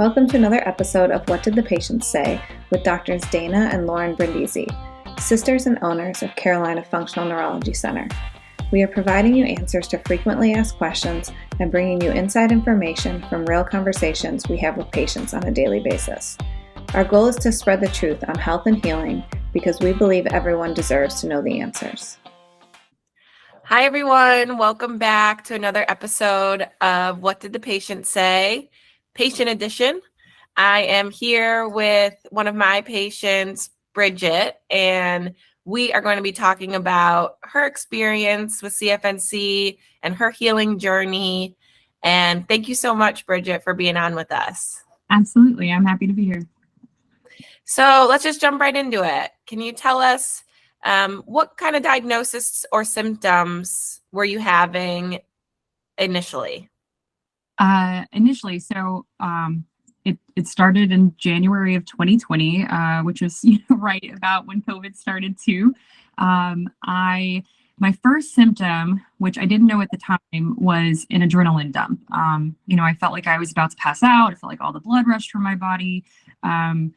Welcome to another episode of What Did the Patient Say with Doctors Dana and Lauren Brindisi, sisters and owners of Carolina Functional Neurology Center. We are providing you answers to frequently asked questions and bringing you inside information from real conversations we have with patients on a daily basis. Our goal is to spread the truth on health and healing because we believe everyone deserves to know the answers. Hi, everyone. Welcome back to another episode of What Did the Patient Say? Patient Edition. I am here with one of my patients, Bridget, and we are going to be talking about her experience with CFNC and her healing journey. And thank you so much, Bridget, for being on with us. Absolutely. I'm happy to be here. So let's just jump right into it. Can you tell us what kind of diagnosis or symptoms were you having initially? It started in January of 2020, which was right about when COVID started too. My first symptom, which I didn't know at the time, was an adrenaline dump. I felt like I was about to pass out. I felt like all the blood rushed from my body. I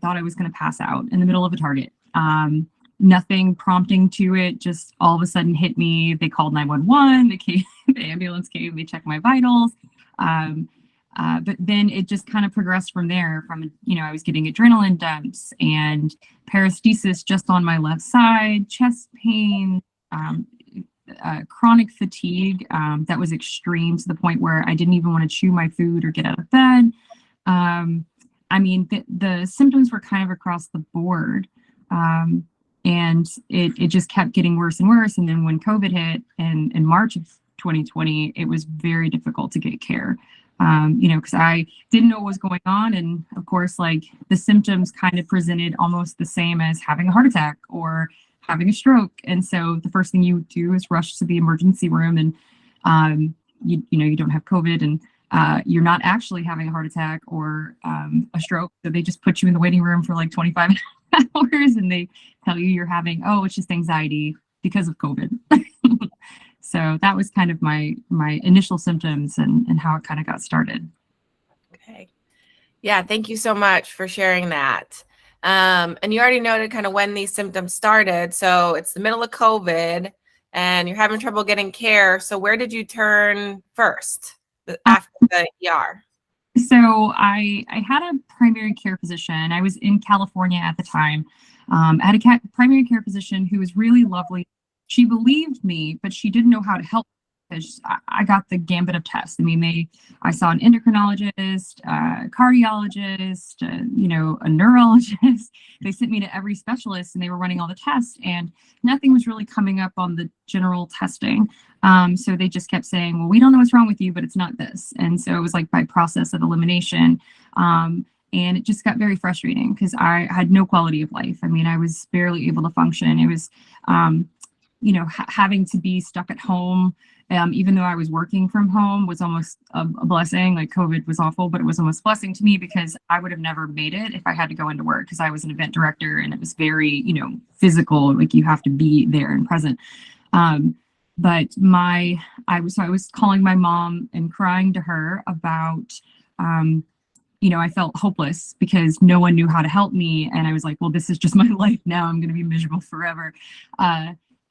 thought I was going to pass out in the middle of a Target. Nothing prompting to it, just all of a sudden hit me. They called 911. The ambulance came, they checked my vitals. But then it just kind of progressed from there. I was getting adrenaline dumps and paresthesis just on my left side, chest pain, chronic fatigue that was extreme to the point where I didn't even want to chew my food or get out of bed. The symptoms were kind of across the board. And it just kept getting worse and worse. And then when COVID hit in March of 2020, it was very difficult to get care, because I didn't know what was going on. And of course, like the symptoms kind of presented almost the same as having a heart attack or having a stroke. And so the first thing you do is rush to the emergency room and, you don't have COVID and you're not actually having a heart attack or a stroke. So they just put you in the waiting room for like 25 hours and they tell you you're having, it's just anxiety because of COVID. So that was kind of my initial symptoms and how it kind of got started. Okay. Yeah, thank you so much for sharing that. And you already noted kind of when these symptoms started. So it's the middle of COVID and you're having trouble getting care. So where did you turn first after the ER? So I had a primary care physician. I was in California at the time. I had a primary care physician who was really lovely. She believed me, but she didn't know how to help because I got the gambit of tests. I saw an endocrinologist, a cardiologist, a neurologist. They sent me to every specialist and they were running all the tests and nothing was really coming up on the general testing. So they just kept saying, well, we don't know what's wrong with you, but it's not this. And so it was like by process of elimination. And it just got very frustrating because I had no quality of life. I was barely able to function. It was, having to be stuck at home, even though I was working from home, was almost a blessing. Like COVID was awful, but it was almost a blessing to me because I would have never made it if I had to go into work because I was an event director and it was very, physical. Like you have to be there and present. But I was calling my mom and crying to her about, I felt hopeless because no one knew how to help me. And I was like, well, this is just my life now. I'm going to be miserable forever.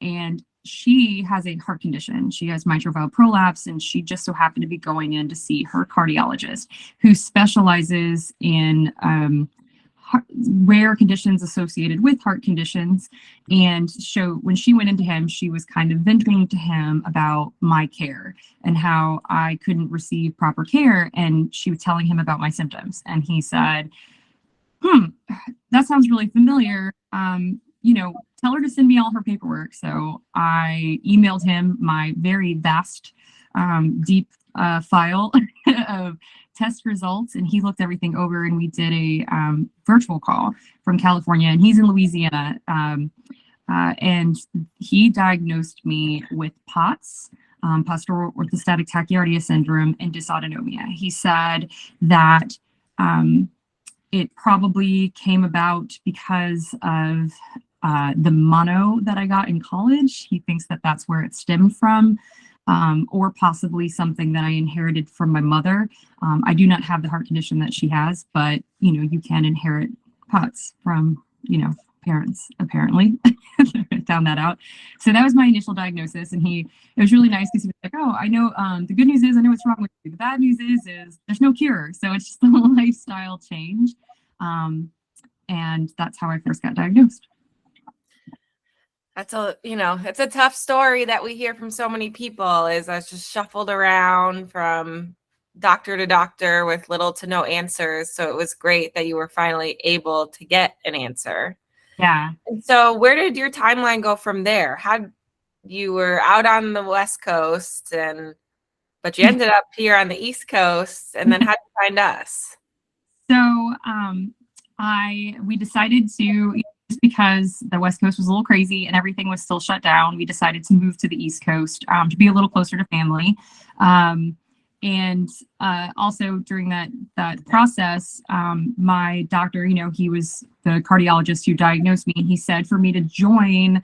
And she has a heart condition. She has mitral valve prolapse, and she just so happened to be going in to see her cardiologist who specializes in rare conditions associated with heart conditions. And so when she went into him, she was kind of venting to him about my care and how I couldn't receive proper care. And she was telling him about my symptoms. And he said, that sounds really familiar. Tell her to send me all her paperwork. So I emailed him my very vast, deep file of test results, and he looked everything over, and we did a virtual call from California, and he's in Louisiana, and he diagnosed me with POTS, postural orthostatic tachycardia syndrome, and dysautonomia. He said that it probably came about because of the mono that I got in college. He thinks that that's where it stemmed from. or possibly something that I inherited from my mother. I do not have the heart condition that she has, but you can inherit POTS from parents, apparently. I found that out. So that was my initial diagnosis, and it was really nice because he was like, "Oh, I know. The good news is I know what's wrong with you. The bad news is there's no cure. So it's just a lifestyle change." And that's how I first got diagnosed. That's it's a tough story that we hear from so many people. Is I was just shuffled around from doctor to doctor with little to no answers. So it was great that you were finally able to get an answer. Yeah. And so where did your timeline go from there? You were out on the West Coast but you ended up here on the East Coast, and then how'd you find us? So we decided to, just because the West Coast was a little crazy and everything was still shut down, we decided to move to the East Coast to be a little closer to family. And also during that process, my doctor, he was the cardiologist who diagnosed me, and he said for me to join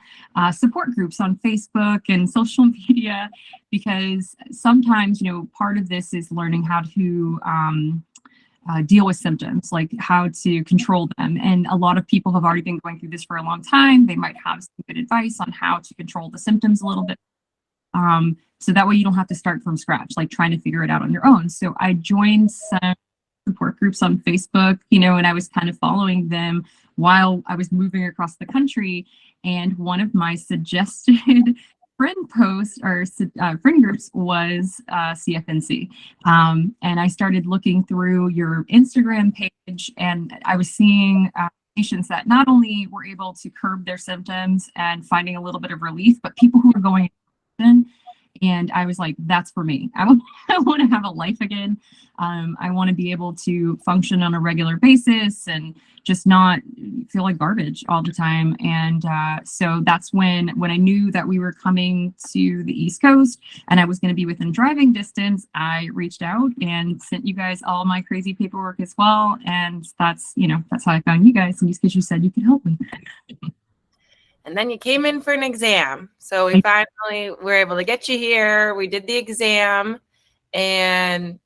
support groups on Facebook and social media, because sometimes, part of this is learning how to deal with symptoms, like how to control them. And a lot of people have already been going through this for a long time. They might have some good advice on how to control the symptoms a little bit. So that way you don't have to start from scratch, like trying to figure it out on your own. So I joined some support groups on Facebook, and I was kind of following them while I was moving across the country. And one of my suggested friend posts or friend groups was CFNC. And I started looking through your Instagram page, and I was seeing patients that not only were able to curb their symptoms and finding a little bit of relief, but people who were going in. And I was like, that's for me. I want to have a life again. I want to be able to function on a regular basis and just not feel like garbage all the time. And so that's when I knew that we were coming to the East Coast and I was going to be within driving distance, I reached out and sent you guys all my crazy paperwork as well. And that's how I found you guys, and just because you said you could help me. And then you came in for an exam. So we finally were able to get you here. We did the exam and,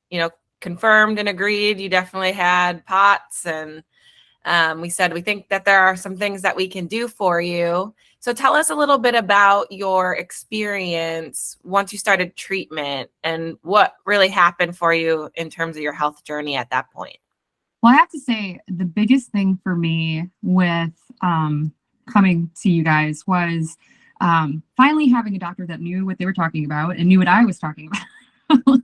confirmed and agreed you definitely had POTS. And we said, we think that there are some things that we can do for you. So tell us a little bit about your experience once you started treatment and what really happened for you in terms of your health journey at that point. Well, I have to say the biggest thing for me with coming to you guys was finally having a doctor that knew what they were talking about and knew what I was talking about.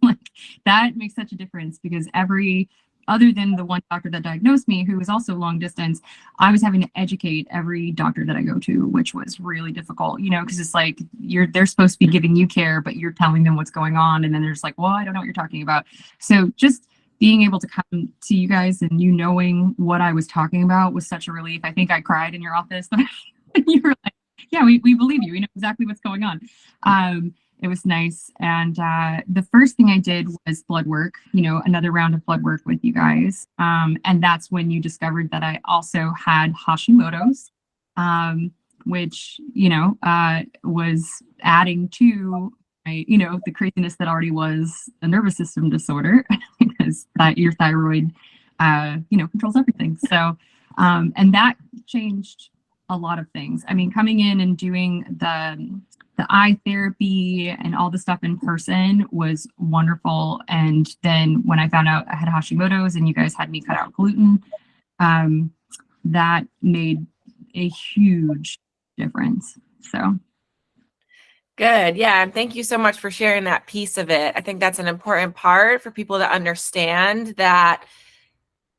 Like, that makes such a difference, because other than the one doctor that diagnosed me, who was also long distance, I was having to educate every doctor that I go to, which was really difficult, because it's like they're supposed to be giving you care, but you're telling them what's going on. And then they're just like, well, I don't know what you're talking about. So just being able to come to you guys and you knowing what I was talking about was such a relief. I think I cried in your office. You were like, yeah, we believe you. We know exactly what's going on. It was nice. And the first thing I did was blood work, another round of blood work with you guys. And that's when you discovered that I also had Hashimoto's, which, was adding to the craziness that already was a nervous system disorder, because your thyroid, controls everything. So, and that changed a lot of things. I mean, coming in and doing the eye therapy and all the stuff in person was wonderful. And then when I found out I had Hashimoto's and you guys had me cut out gluten, that made a huge difference. So. Good. Yeah. And thank you so much for sharing that piece of it. I think that's an important part for people to understand, that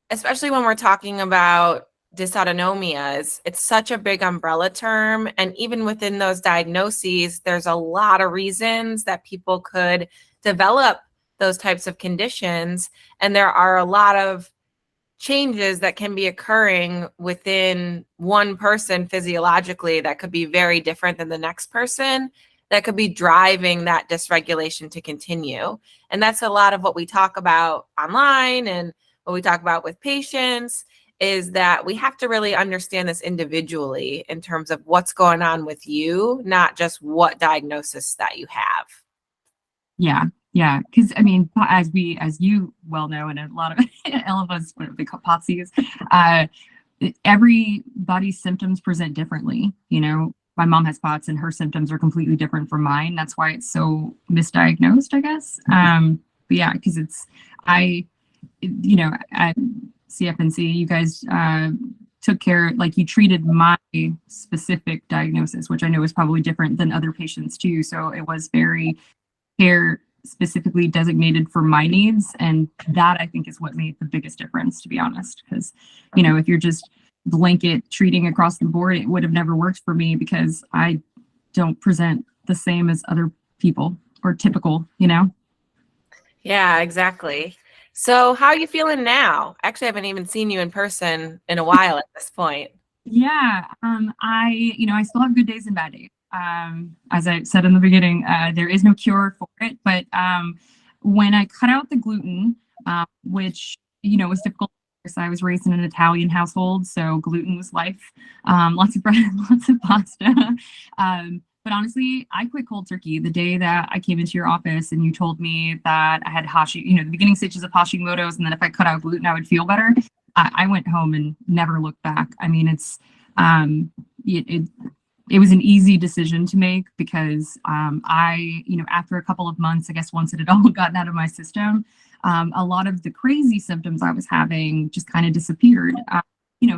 especially when we're talking about dysautonomia, it's such a big umbrella term. And even within those diagnoses, there's a lot of reasons that people could develop those types of conditions. And there are a lot of changes that can be occurring within one person physiologically that could be very different than the next person, that could be driving that dysregulation to continue. And that's a lot of what we talk about online and what we talk about with patients, is that we have to really understand this individually in terms of what's going on with you, not just what diagnosis that you have. Yeah. Yeah. Because I mean, as you well know, and a lot of all of us, what they call POTSIs, everybody's symptoms present differently. You know, my mom has POTS and her symptoms are completely different from mine. That's why it's so misdiagnosed, I guess. But yeah, because at CFNC, you guys took care, like you treated my specific diagnosis, which I know is probably different than other patients too. So it was very care specifically designated for my needs. And that I think is what made the biggest difference, to be honest. Because, if you're just blanket treating across the board, it would have never worked for me because I don't present the same as other people or typical. Yeah, exactly. So how are you feeling now? Actually, I haven't even seen you in person in a while at this point. Yeah. I still have good days and bad days. As I said in the beginning, there is no cure for it. But when I cut out the gluten, which, was difficult, because I was raised in an Italian household, so gluten was life. Lots of bread, lots of pasta. But honestly, I quit cold turkey the day that I came into your office and you told me that I had the beginning stages of Hashimoto's, and then if I cut out gluten, I would feel better. I went home and never looked back. I mean, it was an easy decision to make because after a couple of months, I guess once it had all gotten out of my system, a lot of the crazy symptoms I was having just kind of disappeared,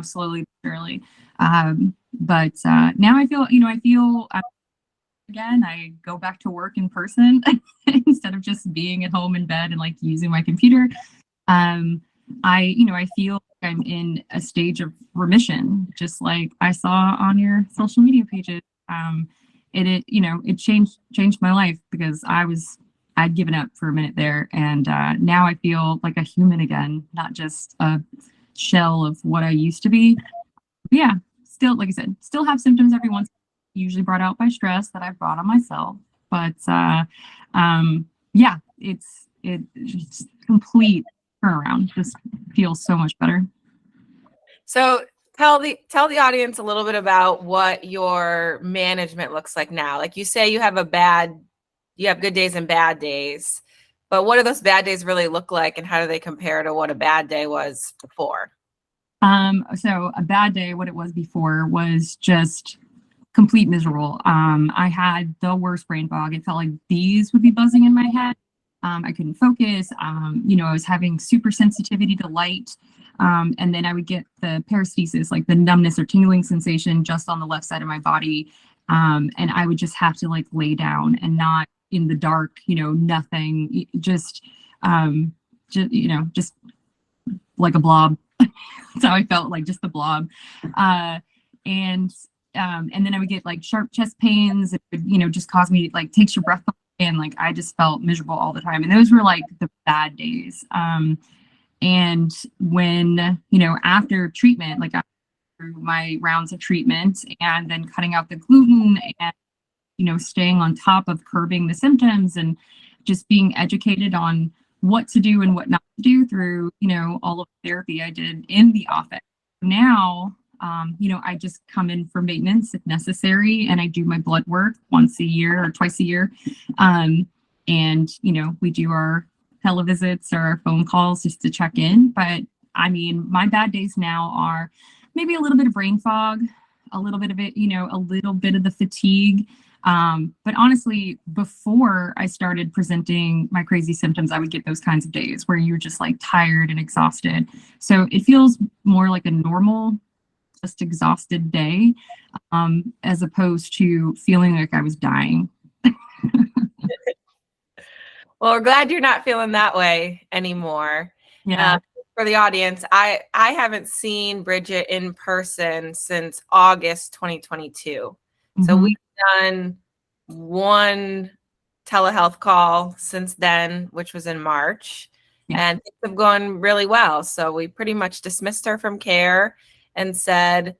slowly but surely. But now I feel again, I go back to work in person instead of just being at home in bed and like using my computer. I feel like I'm in a stage of remission, just like I saw on your social media pages. It changed my life because I'd given up for a minute there, and now I feel like a human again, not just a shell of what I used to be. But yeah, still, like I said, still have symptoms every once, usually brought out by stress that I've brought on myself. But it's complete turnaround. Just feels so much better. So tell the audience a little bit about what your management looks like now. Like you say, you have good days and bad days, but what do those bad days really look like, and how do they compare to what a bad day was before? So a bad day, what it was before, was just complete miserable. I had the worst brain fog. It felt like bees would be buzzing in my head. I couldn't focus. I was having super sensitivity to light. And then I would get the paresthesis, like the numbness or tingling sensation just on the left side of my body. And I would just have to like lay down and not in the dark, nothing, just like a blob. That's how I felt, like just the blob. And then I would get like sharp chest pains. It would, just cause me, like, takes your breath away, and like I just felt miserable all the time. And those were like the bad days. And when, after treatment, like after my rounds of treatment and then cutting out the gluten and, staying on top of curbing the symptoms and just being educated on what to do and what not to do through, all of the therapy I did in the office. Now, I just come in for maintenance if necessary, and I do my blood work once a year or twice a year. And, we do our televisits or our phone calls just to check in. But I mean, my bad days now are maybe a little bit of brain fog, a little bit of it, a little bit of the fatigue. But honestly, before I started presenting my crazy symptoms, I would get those kinds of days where you're just like tired and exhausted. So it feels more like a normal, just exhausted day, as opposed to feeling like I was dying. Well, we're glad you're not feeling that way anymore. Yeah. For the audience, I haven't seen Bridget in person since August 2022. Mm-hmm. So we've done one telehealth call since then, which was in March, and things have gone really well. So we pretty much dismissed her from care and said,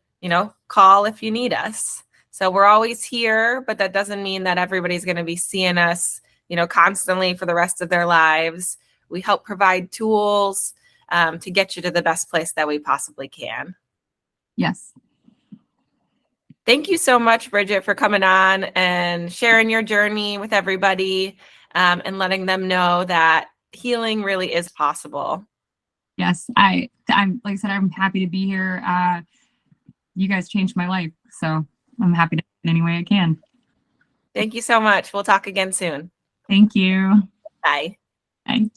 call if you need us. So we're always here, but that doesn't mean that everybody's going to be seeing us, constantly for the rest of their lives. We help provide tools to get you to the best place that we possibly can. Yes. Thank you so much, Bridget, for coming on and sharing your journey with everybody. and letting them know that healing really is possible. Yes, I'm like I said, I'm happy to be here. You guys changed my life, so I'm happy to in any way I can. Thank you so much. We'll talk again soon. Thank you. Bye. Bye.